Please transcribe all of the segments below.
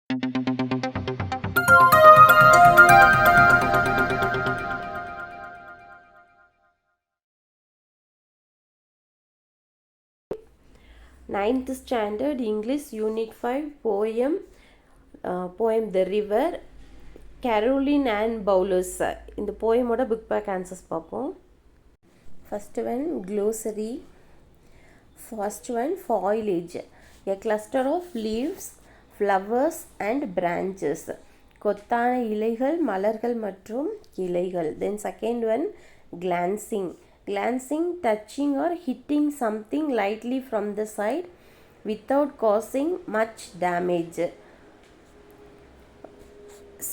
Ninth Standard English Unit 5 poem The River, Caroline Ann Bowles. இந்த போயமோட book back answers பார்ப்போம். First one glossary. First one foliage, a cluster of leaves, flowers and branches. கொத்தான இலைகள், மலர்கள் மற்றும் கிளைகள். Then second one glancing, touching or hitting something lightly from the side without causing much damage.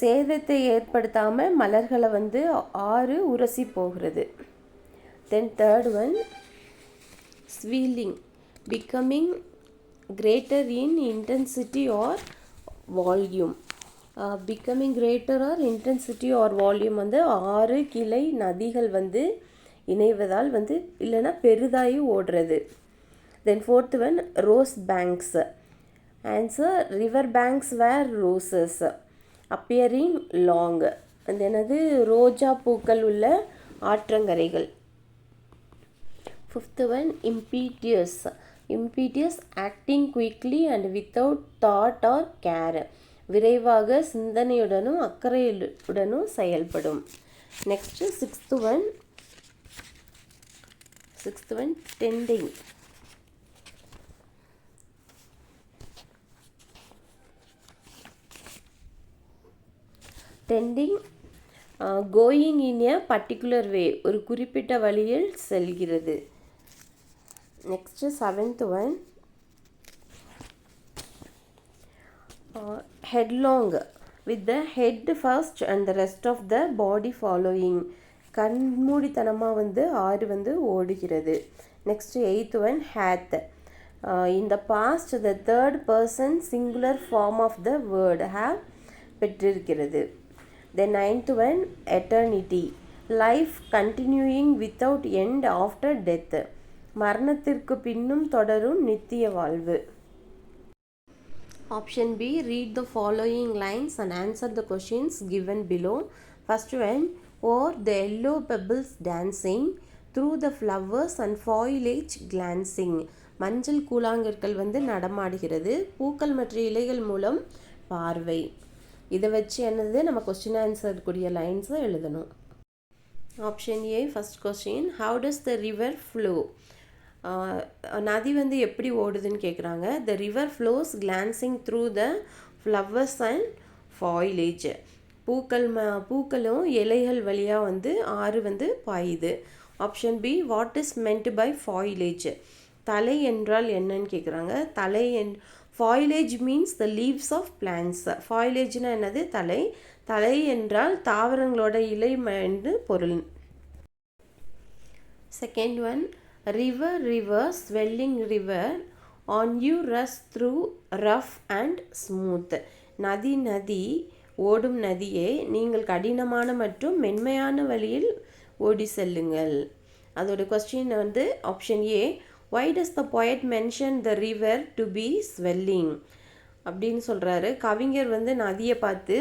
சேதத்தை ஏற்படுத்தாமல் மலர்களை ஆறு உரசி போகிறது. Then third one swelling, becoming greater in intensity or volume. Becoming greater or intensity or volume ஆறு கிளை நதிகள் இணைவதால் இல்லைன்னா பெரிதாகி ஓடுறது. Then fourth one rose banks. Answer river banks were roses appearing long. அது ரோஜா பூக்கள் உள்ள ஆற்றங்கரைகள். Fifth one impetuous, acting quickly and without thought or care. விரைவாக சிந்தனையுடனும் அக்கறையுடனும் செயல்படும். Next sixth one tending. Going in a particular way, ஒரு குறிப்பிட்ட வழியில் செல்கிறது. Next seventh one headlong, with the head first and the rest of the body following. கண்மூடித்தனமாக ஆறு ஓடுகிறது. Next eighth one hath. In the past the third person singular form of the word have பெற்றிருக்கிறது. The ninth one eternity, life continuing without end after death. மரணத்திற்கு பின்னும் தொடரும் நித்திய வாழ்வு. Option B, read the following lines and answer the questions given below. First one, or the yellow pebbles dancing through the flowers and foliage glancing. மஞ்சள் கூழாங்கற்கள் நடமாடுகிறது, பூக்கள் மற்றும் இலைகள் மூலம் பார்வை. இதை வச்சு என்னது நம்ம கொஸ்டின் ஆன்சர் கூடிய லைன்ஸை எழுதணும். Option A first question, how does the river flow. நதி எப்படி ஓடுதுன்னு கேட்குறாங்க. The river flows glancing through the flowers and foliage. பூக்களும் இலைகள் வழியாக ஆறு பாயுது. Option B, what is meant by foliage. தலை என்றால் என்னன்னு கேட்குறாங்க. Foliage means the leaves of plants. ஃபாயிலேஜ்னா என்னது? தலை. தலை என்றால் தாவரங்களோட இலை என்று பொருள். Second one, river, swelling river, on you rush through rough and smooth. நதி ஓடும் நதியே, நீங்கள் கடினமான மற்றும் மென்மையான வழியில் ஓடி செல்லுங்கள். அதோட question option A, why does the poet mention the river to be swelling அப்படின்னு சொல்கிறாரு. கவிஞர் நதியை பார்த்து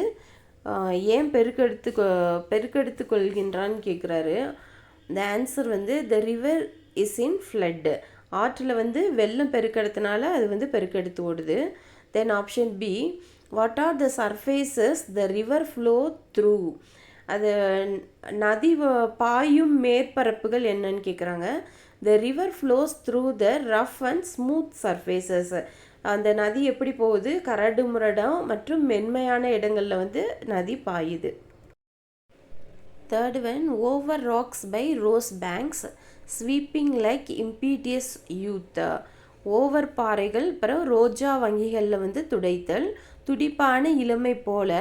ஏன் பெருக்கெடுத்து கொள்கின்றான்னு கேட்குறாரு. The answer the river is in flood. ஆற்றில் வெள்ளம் பெருக்கெடுத்தனால அது பெருக்கெடுத்து ஓடுது. Then option B, what are the surfaces the river flow through. அது நதி பாயும் மேற்பரப்புகள் என்னன்னு கேட்குறாங்க. The river flows through the rough and smooth surfaces. அந்த நதி எப்படி போகுது? கரடு முரடம் மற்றும் மென்மையான இடங்களில் நதி பாயுது. Third one, over rocks by rose banks sweeping like impetuous youth. Over பாறைகள், அப்புறம் ரோஜா வங்கிகளில் துடைத்தல் துடிப்பான இளமை போல.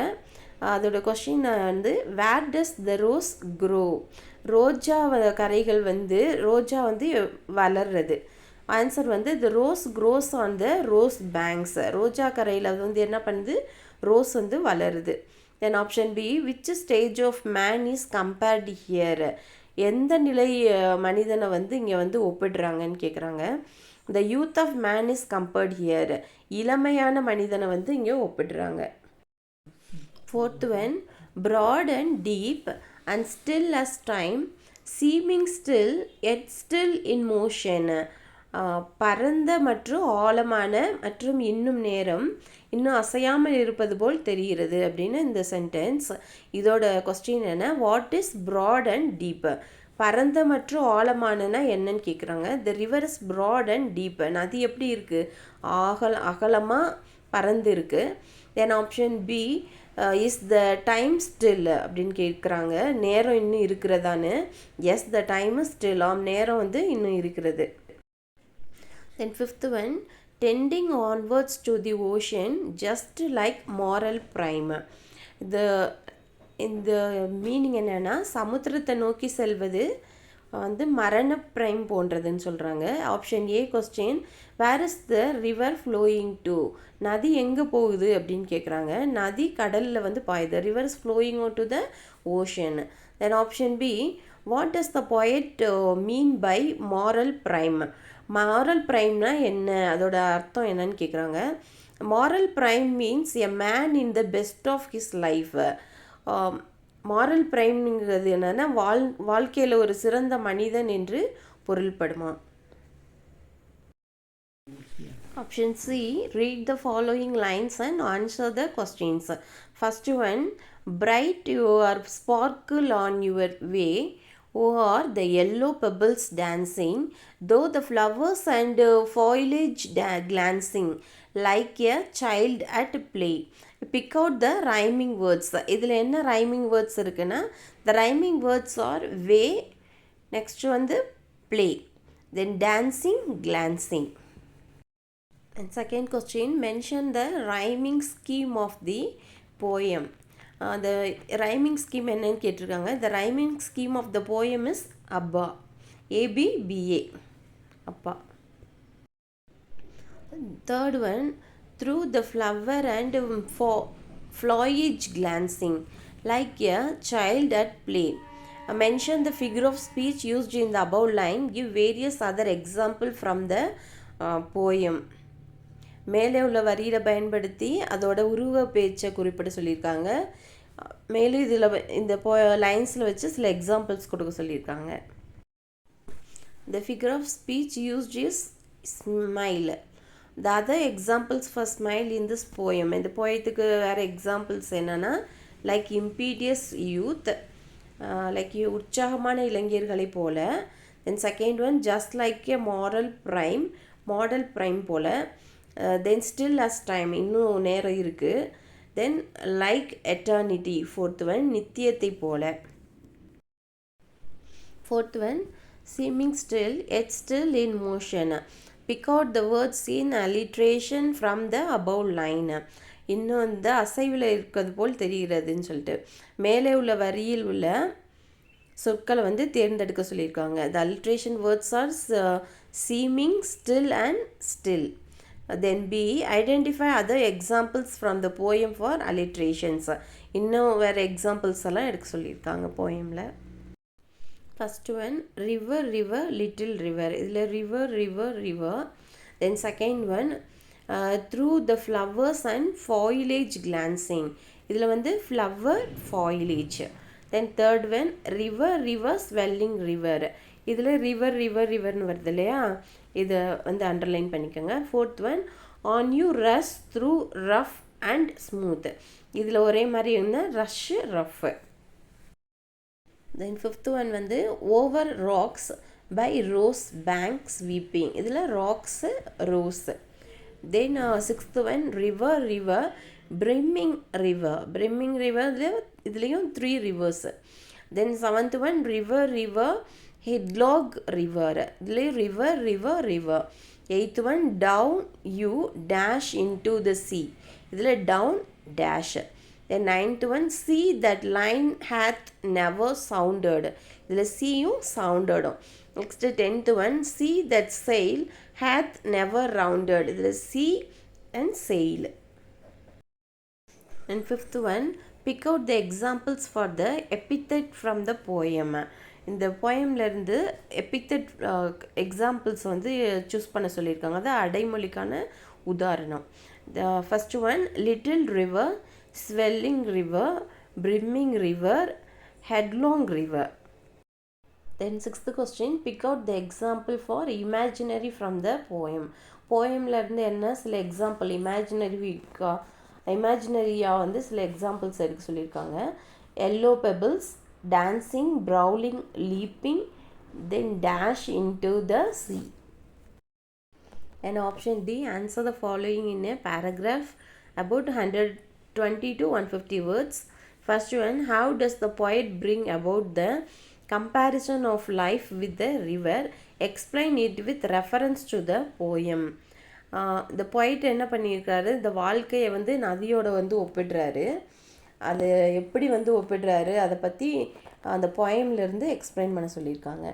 அதோட question where does the rose grow. ரோஜா கரைகள் ரோஜா வளர்றது. Answer the rose grows on the rose banks. ரோஜா கரையில் என்ன பண்ணுது? ரோஸ் வளருது. Then option B, which stage of man is compared here. எந்த நிலை மனிதனை இங்கே ஒப்பிடுறாங்கன்னு கேட்குறாங்க. The youth of man is compared here. இளமையான மனிதனை இங்கே ஒப்பிடுறாங்க. Fourth one, broad and deep and still as time, seeming still yet still in motion. பரந்த மற்றும் ஆழமான மற்றும் இன்னும் நேரம் இன்னும் அசையாமல் இருப்பது போல் தெரிகிறது அப்படின்னு இந்த சென்டென்ஸ். இதோட கொஸ்டின் என்ன, what is broad and deep? பரந்த மற்றும் ஆழமானனா என்னன்னு கேட்குறாங்க. The river is broad and deep. நதி எப்படி இருக்குது, அகலமாக பறந்து இருக்குது. Then option B, is the time still அப்படின்னு கேட்குறாங்க. நேரம் இன்னும் இருக்கிறதான்னு. Yes, the time is still. நேரம் வந்து இன்னும் இருக்கிறது. Then fifth one, tending onwards to the ocean just like moral prime. இந்த மீனிங் என்னென்னா, சமுத்திரத்தை நோக்கி செல்வது வந்து மரண பிரைம் போன்றதுன்னு சொல்கிறாங்க. Option A question, where is the river flowing to? நதி எங்கே போகுது அப்படின்னு கேட்குறாங்க. நதி கடலில் வந்து பாயுது. River is flowing to the ocean. Then option B, what does the poet mean by moral prime? Moral பிரைம்னா என்ன, அதோட அர்த்தம் என்னன்னு கேட்குறாங்க. Moral prime means a man in the best of his life. Moral பிரைம்ங்கிறது என்னென்னா வாழ்க்கையில் ஒரு சிறந்த மனிதன் என்று பொருள்படுமா. Option C, read the following lines and answer the questions. First one, bright your sparkle on your way, o'er the yellow pebbles dancing, though the flowers and foliage glancing, like a child at play. Pick out the rhyming words. இதில் என்ன rhyming words இருக்குன்னா, the rhyming words are way, next வந்து play, then dancing, glancing. And second question, mention the rhyming scheme of the poem. The rhyming scheme என்னன்னு கேட்டிருக்காங்க. The rhyming scheme of the poem is Abba. ABBA. அப்பா. Third one, through the flower and foliage glancing, like a child at play. Mention the figure of speech used in the above line. Give various other example from the poem. மேலே உள்ள வரியில் பயன்படுத்தி அதோட உருவ பேச்சை குறிப்பிட சொல்லியிருக்காங்க. மேலும் இதில் இந்த லைன்ஸில் வச்சு சில எக்ஸாம்பிள்ஸ் கொடுக்க சொல்லியிருக்காங்க. The figure of speech used is smile. The other examples for smile in this poem, இந்த போயத்துக்கு வேறு எக்ஸாம்பிள்ஸ் என்னென்னா, லைக் இம்பீடியஸ் யூத், லைக் உற்சாகமான இளைஞர்களை போல. Then second one, just like a model prime போல. தென் ஸ்டில் அஸ் டைம், இன்னும் நேரம் இருக்குது. Then like eternity, fourth one, நித்தியத்தை போல. Fourth one, seeming still yet still in motion. Pick out the words in alliteration from the above line. இன்னும் இந்த அசைவில் இருக்கிறது போல் தெரிகிறதுன்னு சொல்லிட்டு மேலே உள்ள வரியில் உள்ள சொற்களை வந்து தேர்ந்தெடுக்க சொல்லியிருக்காங்க. The alliteration words are seeming, still and still. Then B, identify other examples from the poem for alliterations. இன்னும் வேறு எக்ஸாம்பிள்ஸ் எல்லாம் எடுக்க சொல்லியிருக்காங்க போயமில். First one, river river little river. இதில் river river river. Then second one, through the flowers and foliage glancing. இதில் வந்து flower foliage. Then third one, river river swelling river. இதில் ரிவர் ரிவர் ரிவர்னு வருது இல்லையா, இதை வந்து அண்டர்லைன் பண்ணிக்கோங்க. Fourth one, on you rush through rough and smooth. இதில் ஒரே மாதிரி இருந்தால் rush rough. Then fifth one வந்து over rocks by rose bank sweeping. இதில் rocks rose. Then sixth one, river river brimming river. Brimming river இதுலேயும் 3 rivers. Then seventh one, river river headlong river. இதுலேயே river river river. Eighth one, down you dash into the sea. இதில் down dash. Then ninth one, sea that line hath never sounded. இதில் சியும் சவுண்டடும். Next 10th one, sea that sail hath never rounded. இதில் sea and sail. And 5th one, pick out the examples for the epithet from the poem. இந்த போயம்லேருந்து epithet examples வந்து choose பண்ண சொல்லியிருக்காங்க. அது அடைமொழிக்கான உதாரணம். The first one, little river swelling river, brimming river, headlong river. Then sixth question, pick out the example for imaginary from the poem. போயம்ல இருந்து என்ன சில example இமேஜினரியாக வந்து சில எக்ஸாம்பிள்ஸ் எடுக்க சொல்லியிருக்காங்க. Yellow pebbles, dancing, brawling, leaping, then dash into the sea. And option D, answer the following in a paragraph about 120 to 150 words. First one, how does the poet bring about the comparison of life with the river? Explain it with reference to the poem. The poet என்ன பண்ணியிருக்காரு, இந்த வாழ்க்கையை வந்து நதியோட வந்து ஒப்பிடுறாரு. அது எப்படி வந்து ஒப்பிடுறாரு அதை பற்றி அந்த போயம்லேருந்து எக்ஸ்பிளைன் பண்ண சொல்லியிருக்காங்க.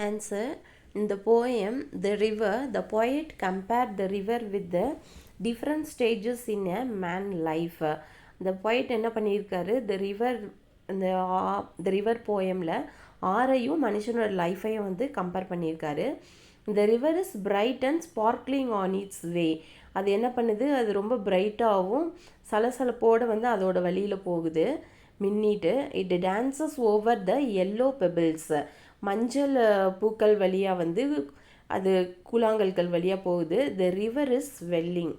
Answer, in the poem The River, the poet compared the river with the different stages in a man life. The poet என்ன பண்ணியிருக்காரு, the river போயமில் ஆரையும் மனுஷனோட லைஃபையும் வந்து கம்பேர் பண்ணியிருக்காரு. The river is bright and sparkling on its way. அது என்ன பண்ணுது, அது ரொம்ப பிரைட்டாகவும் சலசலப்போடு வந்து அதோட வழியில் போகுது மின்னிட்டு. It dances over the yellow pebbles, மஞ்சள் பூக்கள் வழியாக வந்து அது கூழாங்கற்கள் வழியாக போகுது. The river is swelling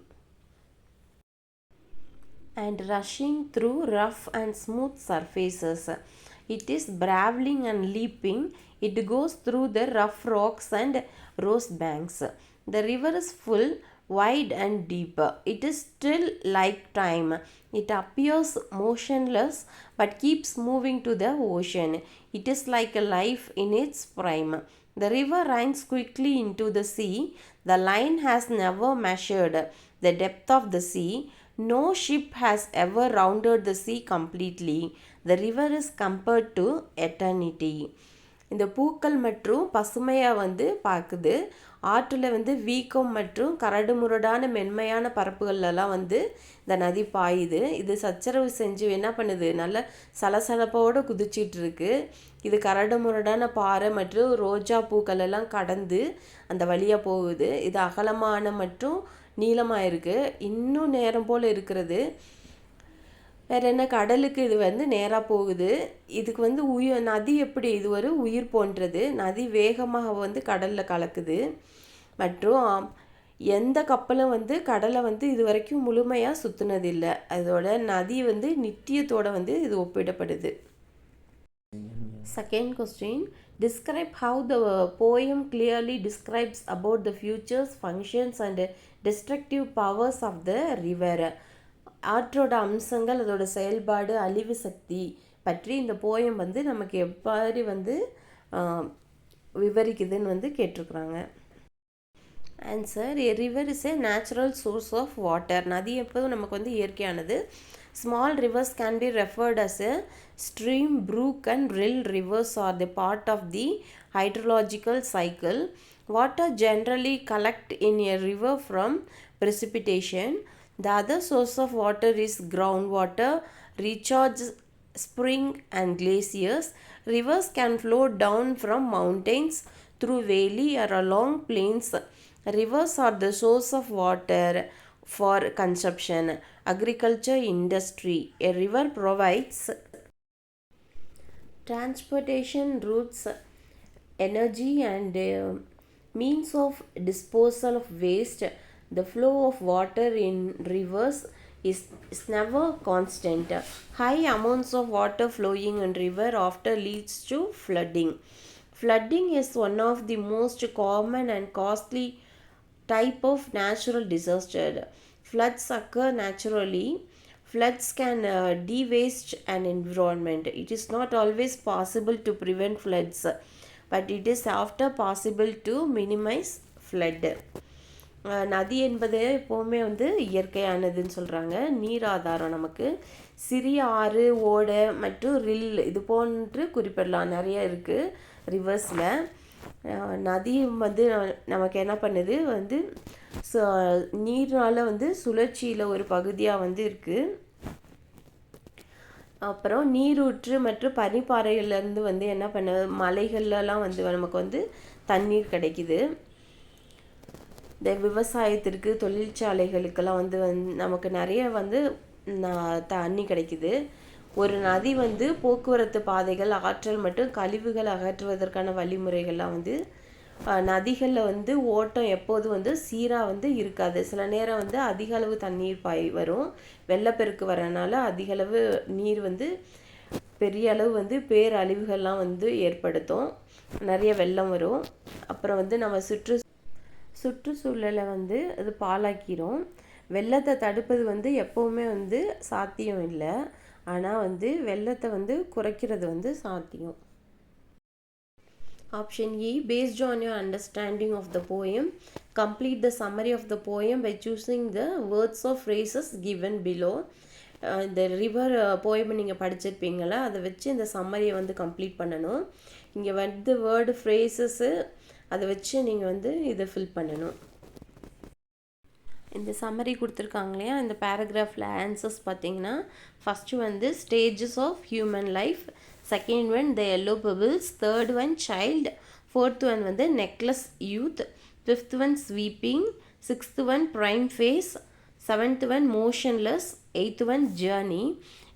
and rushing through rough and smooth surfaces. It is brawling and leaping. It goes through the rough rocks and rose banks. The river is full, wide and deep. It is still like time. It appears motionless but keeps moving to the ocean. It is like a life in its prime. The river runs quickly into the sea. The line has never measured the depth of the sea. No ship has ever rounded the sea completely. The river is compared to eternity. இந்த பூக்கள் மற்றும் பசுமையாக வந்து பார்க்குது. ஆற்றில் வந்து வீக்கம் மற்றும் கரடுமுரடான மென்மையான பரப்புகள்லாம் வந்து இந்த நதி பாயுது. இது சச்சரவு செஞ்சு என்ன பண்ணுது, நல்ல சலசலப்போடு குதிச்சிட்டு இருக்கு. இது கரடுமுரடான பாறை மற்றும் ரோஜா பூக்கள் எல்லாம் கடந்து அந்த வழியாக போகுது. இது அகலமான மற்றும் நீளமாக இருக்குது, இன்னும் நேரம் போல் இருக்கிறது. வேறு என்ன, கடலுக்கு இது வந்து நேராக போகுது. இதுக்கு வந்து நதி எப்படி, இது ஒரு உயிர் போன்றது. நதி வேகமாக வந்து கடலில் கலக்குது. மற்றும் எந்த கப்பலும் வந்து கடலை வந்து இது வரைக்கும் முழுமையாக சுற்றுனதில்லை. அதோட நதி வந்து நித்தியத்தோடு வந்து இது ஒப்பிடப்படுது. Second question, describe how the poem clearly describes about the futures, functions and destructive powers of the river. ஆற்றோட அம்சங்கள், அதோட செயல்பாடு, அழிவு சக்தி பற்றி இந்த போயம் வந்து நமக்கு எப்படி வந்து விவரிக்குதுன்னு வந்து கேட்டிருக்குறாங்க. Answer, a river is a natural source of water. நதி எப்போதும் நமக்கு வந்து இயற்கையானது. Small rivers can be referred as a stream, brook and rill. Rivers are the part of the hydrological cycle. Water generally collect in a river from precipitation. The other source of water is groundwater, recharge spring and glaciers. Rivers can flow down from mountains, through valley or along plains. Rivers are the source of water for consumption, agriculture, industry. A river provides transportation routes, energy and means of disposal of waste. The flow of water in rivers is never constant. High amounts of water flowing in river often leads to flooding. Flooding is one of the most common and costly type of natural disaster. Floods occur naturally. Floods can dewaste an environment. It is not always possible to prevent floods, but it is often possible to minimize flood. நதி என்பது எப்போவுமே வந்து இயற்கையானதுன்னு சொல்கிறாங்க. நீர் ஆதாரம் நமக்கு சிறிய ஆறு, ஓடை மற்றும் ரில் இது போன்று குறிப்பிடலாம். நிறைய இருக்குது ரிவர்ஸில். நதி வந்து நமக்கு என்ன பண்ணுது வந்து நீர்னால் வந்து சுழற்சியில் ஒரு பகுதியாக வந்து இருக்குது. அப்புறம் நீரூற்று மற்றும் பனிப்பாறைகள்லேருந்து வந்து என்ன பண்ண, மலைகள்லாம் வந்து நமக்கு வந்து தண்ணீர் கிடைக்குது. இந்த விவசாயத்திற்கு தொழிற்சாலைகளுக்கெல்லாம் நமக்கு நிறைய தண்ணி கிடைக்குது. ஒரு நதி போக்குவரத்து பாதைகள், ஆற்றல் மற்றும் கழிவுகள் அகற்றுவதற்கான வழிமுறைகள்லாம் நதிகளில் ஓட்டம் எப்போது சீராக இருக்காது. சில நேரம் அதிக அளவு தண்ணீர் வரும். வெள்ளப்பெருக்கு வரனால அதிக அளவு நீர் பெரிய அளவு பேரழிவுகள்லாம் ஏற்படுத்தும். நிறைய வெள்ளம் வரும். அப்புறம் நம்ம சுற்றுச்சூழலை அது பாழாக்கிரும். வெள்ளத்தை தடுப்பது எப்போவுமே சாத்தியம் இல்லை. ஆனால் வெள்ளத்தை குறைக்கிறது சாத்தியம். Option E, based on your understanding of the poem, complete the summary of the poem by choosing the words or phrases given below. இந்த ரிவர் போயம் நீங்கள் படிச்சிருப்பீங்களா, அதை வச்சு இந்த சம்மரியை கம்ப்ளீட் பண்ணணும். இங்கே வேர்டு ஃப்ரேசஸ்ஸு அதை வச்சு நீங்கள் இதை ஃபில் பண்ணணும். இந்த சம்மரி கொடுத்துருக்காங்க இல்லையா, இந்த பேராகிராஃபில் ஆன்சர்ஸ் பார்த்தீங்கன்னா, first stages of human life, second one the yellow bubbles, third one child, fourth one necklace youth, fifth one sweeping, sixth one prime phase, seventh one motionless, eighth one journey.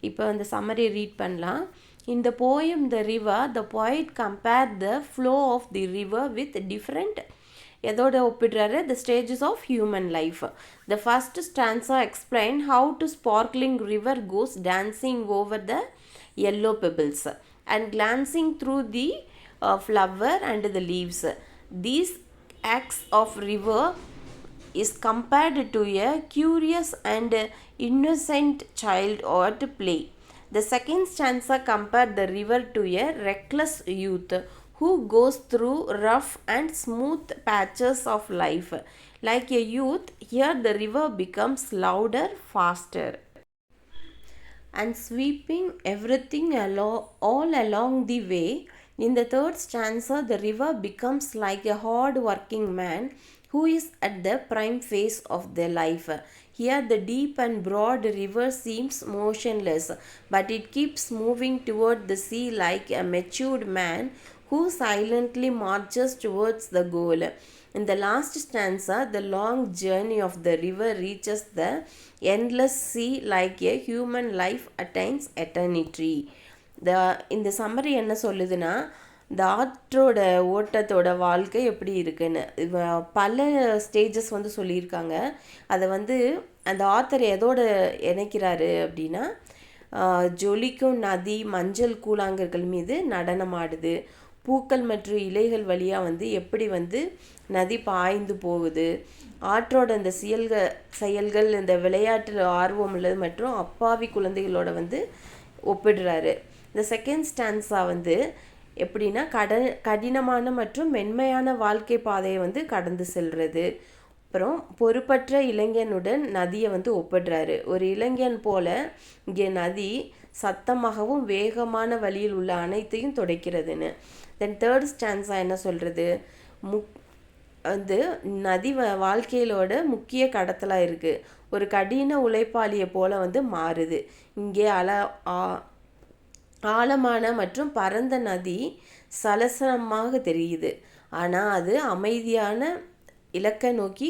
இப்போ அந்த summary read பண்ணலாம். In the poem The River, the poet compared the flow of the river with different எதோட ஒப்பிடுறாரு, the stages of human life. The first stanza explain how to sparkling river goes dancing over the yellow pebbles and glancing through the flower and the leaves. These acts of river is compared to a curious and innocent child at play. The second stanza compared the river to a reckless youth who goes through rough and smooth patches of life. Like a youth, here the river becomes louder, faster, and sweeping everything all along the way. In the third stanza, the river becomes like a hard-working man who is at the prime phase of their life. Here the deep and broad river seems motionless, but it keeps moving toward the sea like a matured man who silently marches towards the goal. In the last stanza, the long journey of the river reaches the endless sea like a human life attains eternity. இந்த summary என்ன சொல்லுதுன்னா, இந்த ஆற்றோட ஓட்டத்தோட வாழ்க்கை எப்படி இருக்குன்னு பல stages சொல்லியிருக்காங்க. அதை அந்த ஆத்தர் எதோட இணைக்கிறாரு அப்படின்னா, ஜொலிக்கும் நதி மஞ்சள் கூழாங்கற்கள் மீது நடனமாடுது, பூக்கள் மற்றும் இலைகள் வழியாக எப்படி நதி பாய்ந்து போகுது, ஆற்றோட இந்த செயல்கள் இந்த விளையாட்டு ஆர்வம் உள்ளது மற்றும் அப்பாவி குழந்தைகளோட ஒப்பிடுறாரு. இந்த செகண்ட் ஸ்டான்ஸா எப்படின்னா கடினமான மற்றும் மென்மையான வாழ்க்கை பாதையை கடந்து செல்வது. அப்புறம் பொறுப்பற்ற இளைஞனுடன் நதியை ஒப்பிடுறாரு. ஒரு இளைஞன் போல இங்கே நதி சத்தமாகவும் வேகமான வழியில் உள்ள அனைத்தையும் துடைக்கிறதுன்னு. தென் தேர்ட் ஸ்டான்ஸா என்ன சொல்கிறது, நதி வாழ்க்கையிலோட முக்கிய கடத்தலாக இருக்குது. ஒரு கடின உழைப்பாளியை போல மாறுது. இங்கே ஆழமான மற்றும் பரந்த நதி சலசலமாக தெரியுது. ஆனால் அது அமைதியான இலக்கை நோக்கி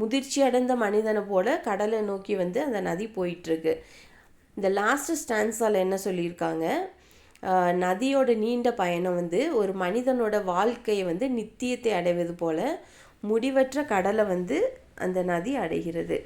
முதிர்ச்சி அடைந்த மனிதனை போல கடலை நோக்கி அந்த நதி போயிட்டுருக்கு. இந்த லாஸ்ட் ஸ்டான்ஸால் என்ன சொல்லியிருக்காங்க, நதியோட நீண்ட பயணம் ஒரு மனிதனோட வாழ்க்கையை நித்தியத்தை அடைவது போல முடிவற்ற கடலை அந்த நதி அடைகிறது.